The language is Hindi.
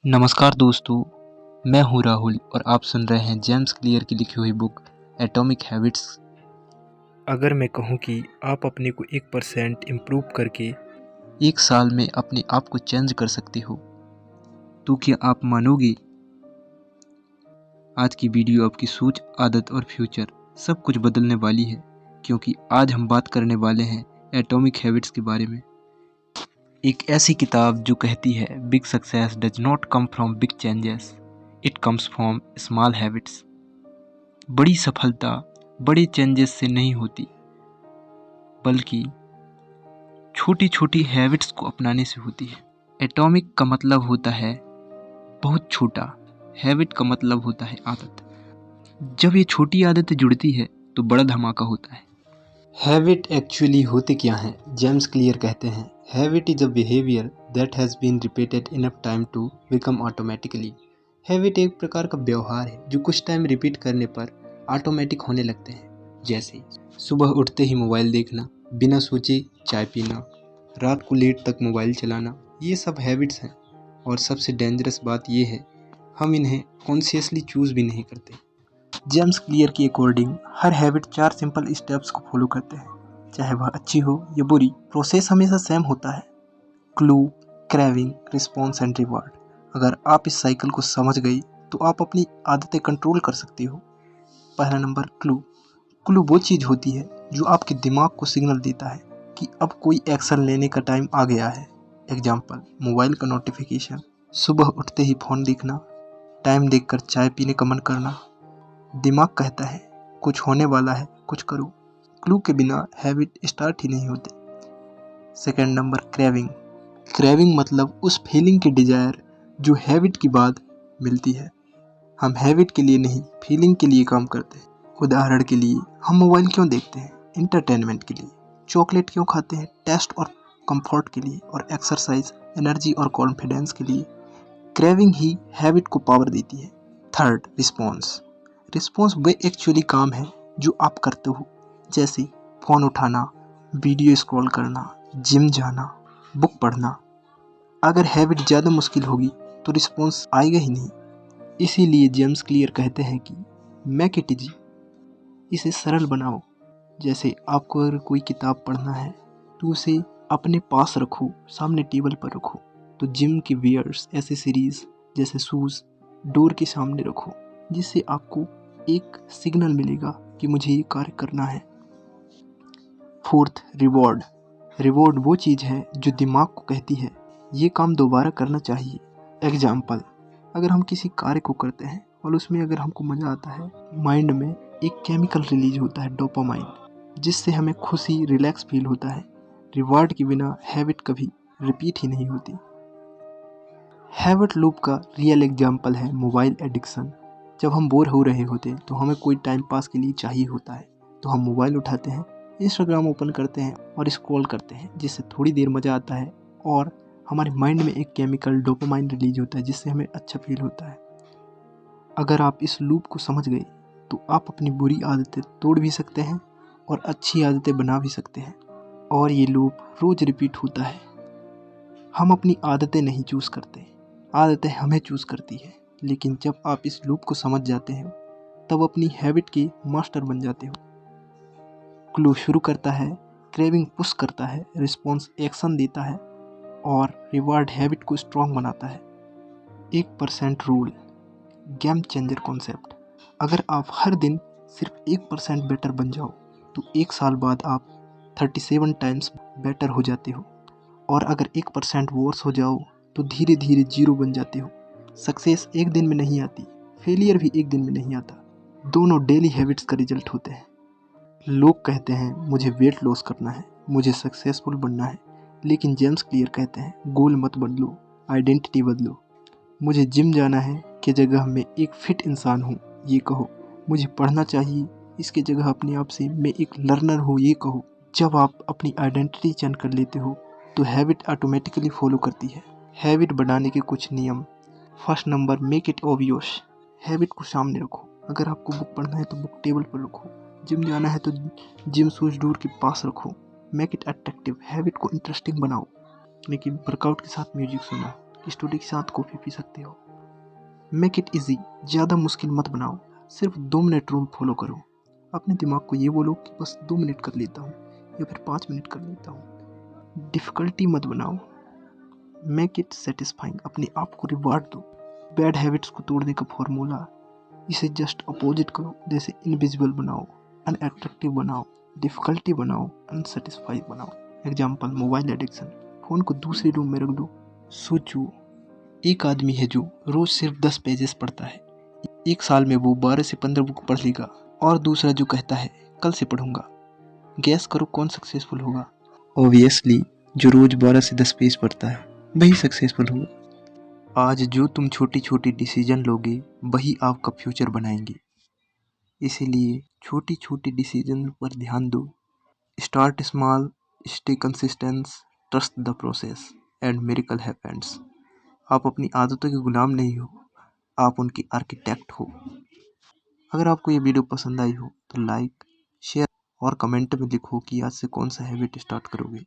नमस्कार दोस्तों, मैं हूं राहुल और आप सुन रहे हैं जेम्स क्लियर की लिखी हुई बुक एटॉमिक हैबिट्स। अगर मैं कहूँ कि आप अपने को 1% इम्प्रूव करके एक साल में अपने आप को चेंज कर सकते हो, तो क्या आप मानोगे? आज की वीडियो आपकी सोच, आदत और फ्यूचर सब कुछ बदलने वाली है, क्योंकि आज हम बात करने वाले हैं एटॉमिक हैबिट्स के बारे में। एक ऐसी किताब जो कहती है big success does not come from big changes, it comes from small habits. बड़ी सफलता बड़े चेंजेस से नहीं होती, बल्कि छोटी छोटी हैबिट्स को अपनाने से होती है। एटॉमिक का मतलब होता है बहुत छोटा, हैबिट का मतलब होता है आदत। जब ये छोटी आदतें जुड़ती है तो बड़ा धमाका होता है। हैबिट एक्चुअली होते क्या हैं? जेम्स क्लियर कहते हैं, habit is a behaviour that has been repeated enough time to become automatically. Habit एक प्रकार का व्यवहार है जो कुछ टाइम रिपीट करने पर ऑटोमेटिक होने लगते हैं। जैसे सुबह उठते ही मोबाइल देखना, बिना सोचे चाय पीना, रात को लेट तक मोबाइल चलाना, ये सब हैबिट्स हैं। और सबसे डेंजरस बात ये है, हम इन्हें कॉन्शियसली चूज़ भी नहीं करते। जेम्स क्लियर के अकॉर्डिंग हर हैबिट 4 सिंपल स्टेप्स को फॉलो करते हैं, चाहे वह अच्छी हो या बुरी। प्रोसेस हमेशा सेम होता है: clue, craving, response and reward. अगर आप इस साइकिल को समझ गई तो आप अपनी आदतें कंट्रोल कर सकती हो। पहला नंबर, क्लू। क्लू वो चीज़ होती है जो आपके दिमाग को सिग्नल देता है कि अब कोई एक्शन लेने का टाइम आ गया है। एग्जाम्पल, मोबाइल का नोटिफिकेशन, सुबह उठते ही फ़ोन देखना, टाइम देखकर चाय पीने का मन करना। दिमाग कहता है कुछ होने वाला है, कुछ करो। क्लू के बिना हैबिट स्टार्ट ही नहीं होती। Second number, craving. क्रेविंग मतलब उस फीलिंग की डिजायर जो हैबिट के बाद मिलती है। हम हैबिट के लिए नहीं, फीलिंग के लिए काम करते हैं। उदाहरण के लिए, हम मोबाइल क्यों देखते हैं? इंटरटेनमेंट के लिए। चॉकलेट क्यों खाते हैं? टेस्ट और कंफर्ट के लिए। और एक्सरसाइज एनर्जी और कॉन्फिडेंस के लिए। क्रेविंग ही हैबिट को पावर देती है। Third, response. रिस्पॉन्स वे एक्चुअली काम है जो आप करते हो, जैसे फ़ोन उठाना, वीडियो स्क्रॉल करना, जिम जाना, बुक पढ़ना। अगर हैबिट ज़्यादा मुश्किल होगी तो रिस्पॉन्स आएगा ही नहीं। इसीलिए जेम्स क्लियर कहते हैं कि मेक इट इजी, इसे सरल बनाओ। जैसे आपको अगर कोई किताब पढ़ना है तो उसे अपने पास रखो, सामने टेबल पर रखो। तो जिम की वियर्स, एसेसरीज जैसे शूज़ डोर के सामने रखो, जिससे आपको एक सिग्नल मिलेगा कि मुझे ये कार्य करना है। Fourth, reward. रिवॉर्ड वो चीज़ है जो दिमाग को कहती है ये काम दोबारा करना चाहिए। एग्जाम्पल, अगर हम किसी कार्य को करते हैं और उसमें अगर हमको मज़ा आता है, माइंड में एक केमिकल रिलीज होता है डोपामाइन, जिससे हमें खुशी, रिलैक्स फील होता है। रिवॉर्ड के बिना हैबिट कभी रिपीट ही नहीं होती। हैबिट लूप का रियल एग्जाम्पल है मोबाइल एडिक्शन। जब हम बोर हो रहे होते हैं तो हमें कोई टाइम पास के लिए चाहिए होता है, तो हम मोबाइल उठाते हैं, इंस्टाग्राम ओपन करते हैं और स्क्रॉल करते हैं, जिससे थोड़ी देर मज़ा आता है और हमारे माइंड में एक केमिकल डोपामाइन रिलीज होता है, जिससे हमें अच्छा फील होता है। अगर आप इस लूप को समझ गए तो आप अपनी बुरी आदतें तोड़ भी सकते हैं और अच्छी आदतें बना भी सकते हैं। और ये लूप रोज़ रिपीट होता है। हम अपनी आदतें नहीं चूज़ करते, आदतें हमें चूज़ करती है। लेकिन जब आप इस लूप को समझ जाते हो तब अपनी हैबिट के मास्टर बन जाते हो। क्लू शुरू करता है, क्रेविंग पुश करता है, रिस्पॉन्स एक्शन देता है और रिवार्ड हैबिट को स्ट्रॉन्ग बनाता है। 1% रूल, गेम चेंजर कॉन्सेप्ट। अगर आप हर दिन सिर्फ 1% बेटर बन जाओ तो 1 साल बाद आप 37 टाइम्स बेटर हो जाते हो। और अगर 1% वर्स हो जाओ तो धीरे धीरे 0 बन जाते हो। सक्सेस एक दिन में नहीं आती, फेलियर भी एक दिन में नहीं आता। दोनों डेली हैबिट्स का रिजल्ट होते हैं। लोग कहते हैं मुझे वेट लॉस करना है, मुझे सक्सेसफुल बनना है, लेकिन जेम्स क्लियर कहते हैं गोल मत बदलो, आइडेंटिटी बदलो। मुझे जिम जाना है की जगह मैं एक फिट इंसान हूँ ये कहो। मुझे पढ़ना चाहिए इसकी जगह अपने आप से मैं एक लर्नर हूँ ये कहो। जब आप अपनी आइडेंटिटी चेंज कर लेते हो तो हैबिट ऑटोमेटिकली फॉलो करती है। हैबिट बनाने के कुछ नियम। First number, make it obvious. Habit को सामने रखो। अगर आपको बुक पढ़ना है तो बुक टेबल पर रखो, जिम जाना है तो जिम शूज डोर के पास रखो। मेक इट अट्रैक्टिव, हैबिट को इंटरेस्टिंग बनाओ, लेकिन वर्कआउट के साथ म्यूजिक सुनो। स्टडी के साथ कॉफ़ी पी सकते हो। मेक इट इजी, ज़्यादा मुश्किल मत बनाओ, सिर्फ 2 मिनट रूल फॉलो करो। अपने दिमाग को ये बोलो कि बस 2 मिनट कर लेता हूँ या फिर 5 मिनट कर लेता हूँ। डिफ़िकल्टी मत बनाओ, मेक इट सेटिस्फाइंग, अपने आप को रिवार्ड दो। बैड हैबिट्स को तोड़ने का फॉर्मूला, इसे जस्ट अपोजिट करो। जैसे इनविजिबल बनाओ, अनअट्रैक्टिव बनाओ, डिफ़िकल्टी बनाओ, अनसेटिस्फाई बनाओ। एग्जाम्पल, मोबाइल एडिक्शन, फ़ोन को दूसरे रूम में रख दो। सोचो, एक आदमी है जो रोज़ सिर्फ 10 पेजेस पढ़ता है, एक साल में वो 12 से 15 बुक पढ़ लेगा। और दूसरा जो कहता है कल से पढ़ूंगा। गैस करो कौन सक्सेसफुल होगा। ऑब्वियसली जो रोज 12 से 10 पेज पढ़ता है वही सक्सेसफुल होगा। आज जो तुम छोटी छोटी डिसीजन लोगे वही आपका फ्यूचर बनाएंगे। इसीलिए छोटी छोटी डिसीजन पर ध्यान दो। Start small, stay consistent, trust the process and miracle happens. आप अपनी आदतों के गुलाम नहीं हो, आप उनकी आर्किटेक्ट हो। अगर आपको ये वीडियो पसंद आई हो तो लाइक, शेयर और कमेंट में लिखो कि आज से कौन सा हैबिट स्टार्ट करोगे।